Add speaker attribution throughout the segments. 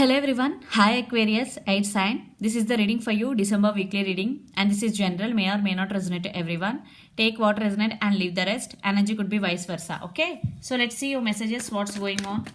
Speaker 1: Hello everyone. Hi Aquarius, 8 sign. This is the reading for you, December weekly reading, and this is general, may or may not resonate to everyone. Take what resonate and leave the rest. Energy could be vice versa. Okay. So let's see your messages. What's going on?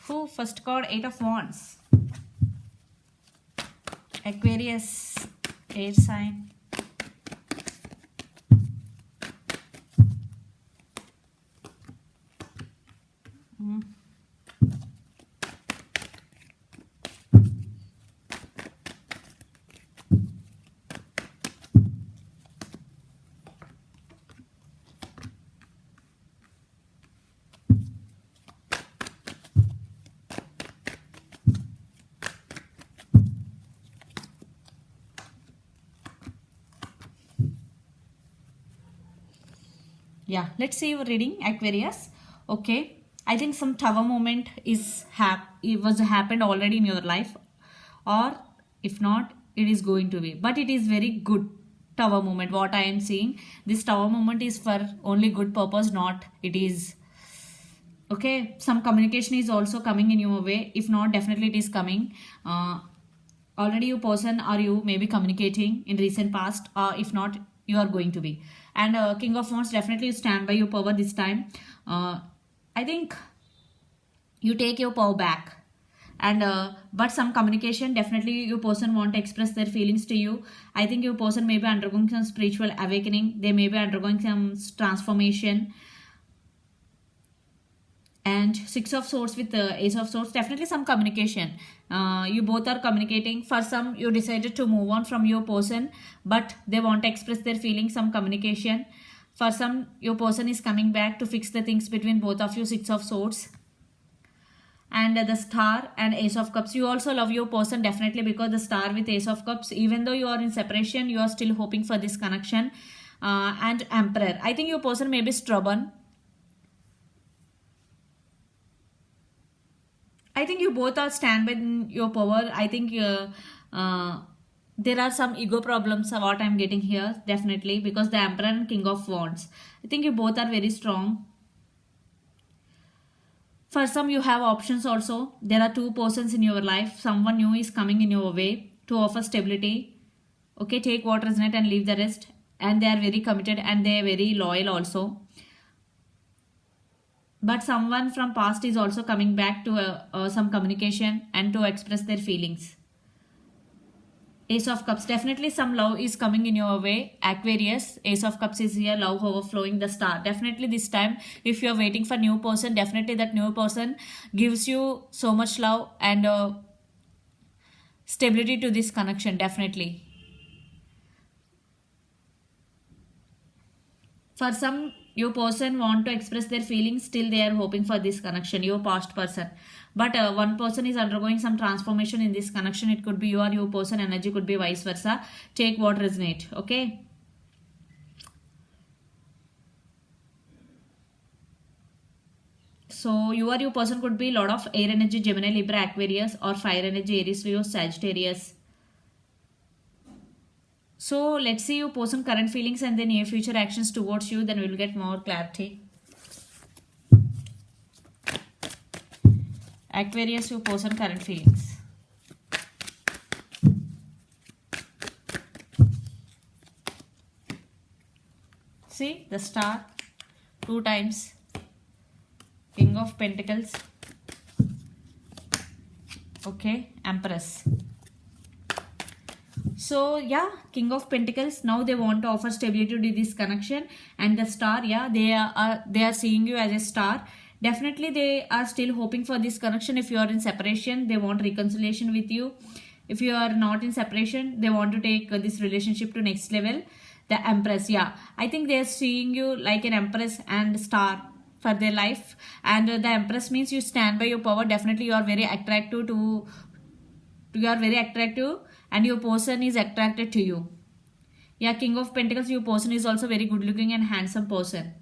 Speaker 1: Who first card? 8 of Wands. Aquarius, 8 sign. Yeah, let's see your reading, Aquarius. Okay, I think some tower moment it was happened already in your life, or if not, it is going to be. But it is very good tower moment. What I am seeing, this tower moment is for only good purpose, not it is. Okay, some communication is also coming in your way. If not, definitely it is coming. Already you person or you may be communicating in recent past, or if not, you are going to be. And King of Wands, definitely you stand by your power this time. I think you take your power back, and but some communication, definitely your person want to express their feelings to you. I think your person may be undergoing some spiritual awakening, they may be undergoing some transformation. And Six of Swords with the Ace of Swords, definitely some communication. You both are communicating. For some, you decided to move on from your person, but they want to express their feelings, some communication. For some, your person is coming back to fix the things between both of you. Six of Swords. And the Star and Ace of Cups, you also love your person, definitely, because the Star with Ace of Cups, even though you are in separation, you are still hoping for this connection. And Emperor, I think your person may be stubborn. I think you both are stand by your power. I think there are some ego problems of what I'm getting here, definitely, because the Emperor and King of Wands. I think you both are very strong. For some, you have options also. There are two persons in your life. Someone new is coming in your way to offer stability. Okay, take what resonates and leave the rest. And they are very committed and they are very loyal also. But someone from past is also coming back to some communication and to express their feelings. Ace of Cups, definitely some love is coming in your way, Aquarius. Ace of Cups is here, love overflowing. The Star, definitely this time, if you're waiting for new person, definitely that new person gives you so much love and stability to this connection, definitely. For some, your person want to express their feelings, still they are hoping for this connection, your past person. But one person is undergoing some transformation in this connection. It could be you or your person, energy could be vice versa. Take what resonate. Okay. So you or your person could be a lot of air energy, Gemini, Libra, Aquarius, or fire energy, Aries, Leo, Sagittarius. So let's see your person current feelings and the near future actions towards you. Then we will get more clarity. Aquarius, your person current feelings. See the Star 2 times. King of Pentacles. Okay, Empress. So yeah, King of Pentacles, now they want to offer stability to this connection. And the Star, yeah, they are seeing you as a star. Definitely they are still hoping for this connection. If you are in separation, they want reconciliation with you. If you are not in separation, they want to take this relationship to next level. The Empress, yeah, I think they are seeing you like an Empress and Star for their life. And the Empress means you stand by your power. Definitely you are very attractive to you are very attractive and your person is attracted to you. Yeah, King of Pentacles, your person is also very good looking and handsome person.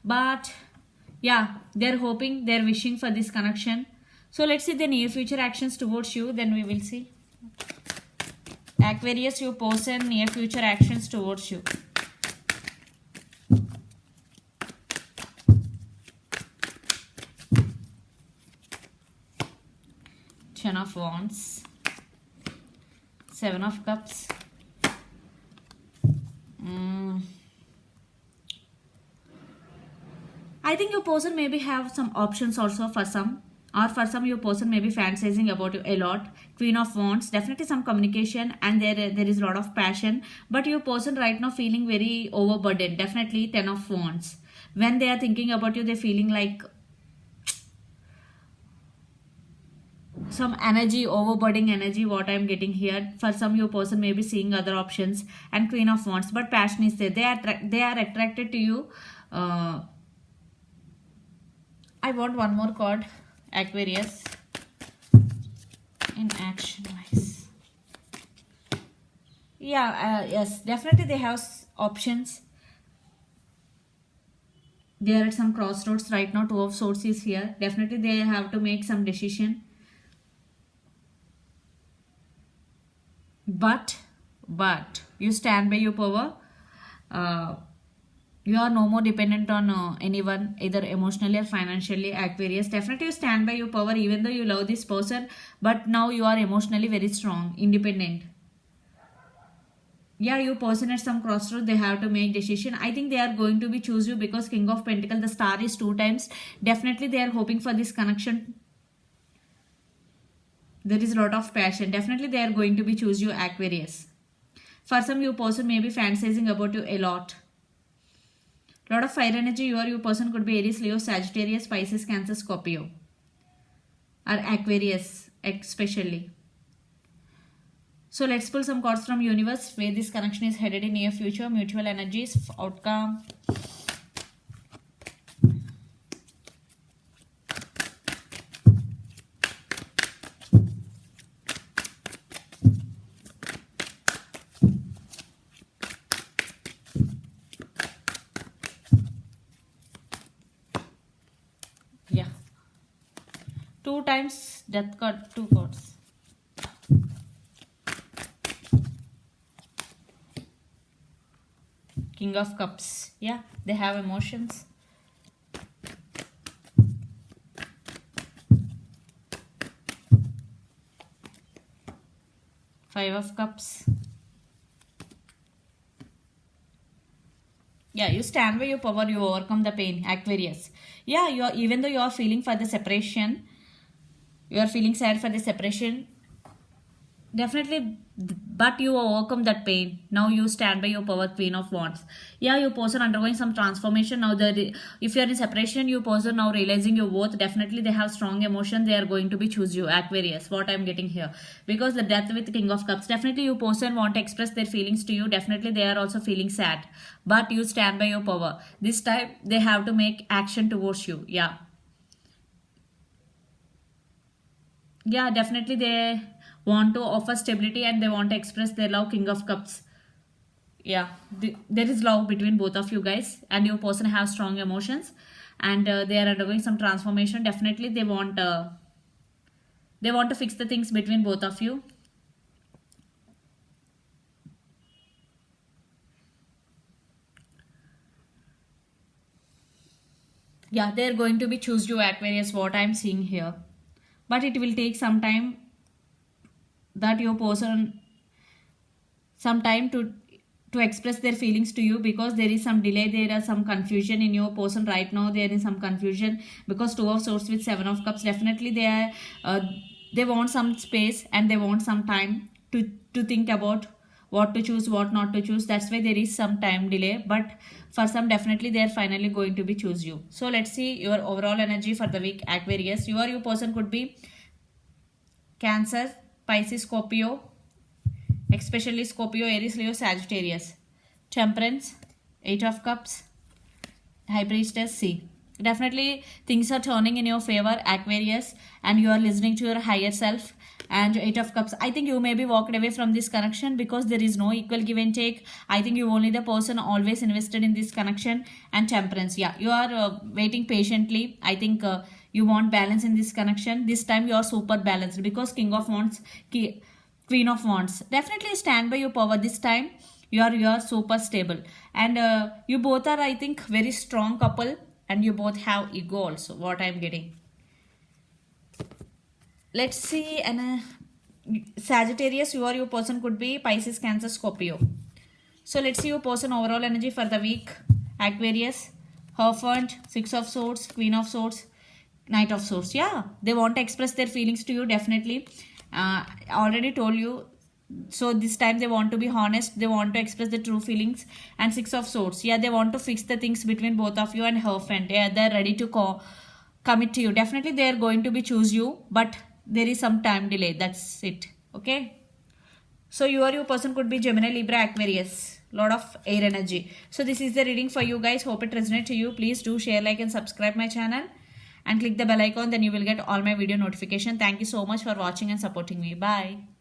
Speaker 1: But yeah, they're hoping, they're wishing for this connection. So let's see the near future actions towards you, then we will see. Aquarius, your person, near future actions towards you. Ten of Wands, Seven of Cups. I think your person maybe have some options also for some, or for some your person may be fantasizing about you a lot. Queen of Wands, definitely some communication, and there is a lot of passion, but your person right now feeling very overburdened. Definitely Ten of Wands. When they are thinking about you, they're feeling like some energy, overburdening energy, what I'm getting here. For some your person may be seeing other options, and Queen of Wands, but passion is there. They are attracted to you. I want one more card, Aquarius, in action wise. Yeah, yes, definitely they have options. They are at some crossroads right now. Two of Swords is here. Definitely they have to make some decision. But you stand by your power. You are no more dependent on anyone, either emotionally or financially. Aquarius, definitely you stand by your power, even though you love this person, but now you are emotionally very strong, independent. Yeah, your person at some crossroads, they have to make decision. I think they are going to be choose you because King of Pentacle, the star is 2 times. Definitely they are hoping for this connection. There is a lot of passion. Definitely they are going to be choose you, Aquarius. For some your person may be fantasizing about you a lot. Lot of fire energy. Your person could be Aries, Leo, Sagittarius, Pisces, Cancer, Scorpio, or Aquarius especially. So let's pull some cards from universe where this connection is headed in near future. Mutual energies, outcome. Yeah. 2 times death card, 2 cards. King of Cups. Yeah, they have emotions. Five of Cups. Yeah, you stand by your power, you overcome the pain, Aquarius. Yeah, you are, even though you are feeling for the separation, you are feeling sad for the separation, definitely, but you overcome that pain. Now you stand by your power, Queen of Wands. Yeah, your person undergoing some transformation. Now if you are in separation, your person now realizing your worth. Definitely they have strong emotion. They are going to be choose you, Aquarius. What I'm getting here. Because the death with King of Cups. Definitely your person want to express their feelings to you. Definitely they are also feeling sad. But you stand by your power. This time they have to make action towards you. Yeah. Yeah, definitely they want to offer stability and they want to express their love. King of Cups. Yeah, there is love between both of you guys, and your person has strong emotions, and they are undergoing some transformation. Definitely they want to fix the things between both of you. Yeah, they are going to be choose you, Aquarius, what I'm seeing here, but it will take some time, that your person some time to express their feelings to you, because there is some delay, there is some confusion in your person right now. There is some confusion because 2 of Swords with 7 of Cups. Definitely they want some space and they want some time to think about what to choose, what not to choose. That's why there is some time delay, but for some definitely they are finally going to be choose you. So let's see your overall energy for the week, Aquarius. Your person could be Cancer, Pisces, Scorpio, especially Scorpio, Aries, Leo, Sagittarius. Temperance, 8 of Cups, High Priestess, C. Definitely things are turning in your favor, Aquarius, and you are listening to your higher self. And 8 of Cups, I think you may be walked away from this connection because there is no equal give and take. I think you only the person always invested in this connection. And Temperance, yeah, you are waiting patiently. I think you want balance in this connection. This time you are super balanced because King of Wands, Queen of Wands. Definitely stand by your power this time. You are super stable, and you both are, I think, very strong couple, and you both have ego also. What I'm getting. Let's see. And Sagittarius, you or your person could be Pisces, Cancer, Scorpio. So let's see your person overall energy for the week. Aquarius, Hierophant, Six of Swords, Queen of Swords, Knight of Swords. Yeah, they want to express their feelings to you, definitely. I already told you. So this time they want to be honest. They want to express the true feelings. And Six of Swords. Yeah, they want to fix the things between both of you. And Hierophant. Yeah, they're ready to commit to you. Definitely they are going to be choose you. But there is some time delay. That's it. Okay. So you or your person could be Gemini, Libra, Aquarius. Lot of air energy. So this is the reading for you guys. Hope it resonates to you. Please do share, like and subscribe my channel. And click the bell icon. Then you will get all my video notification. Thank you so much for watching and supporting me. Bye.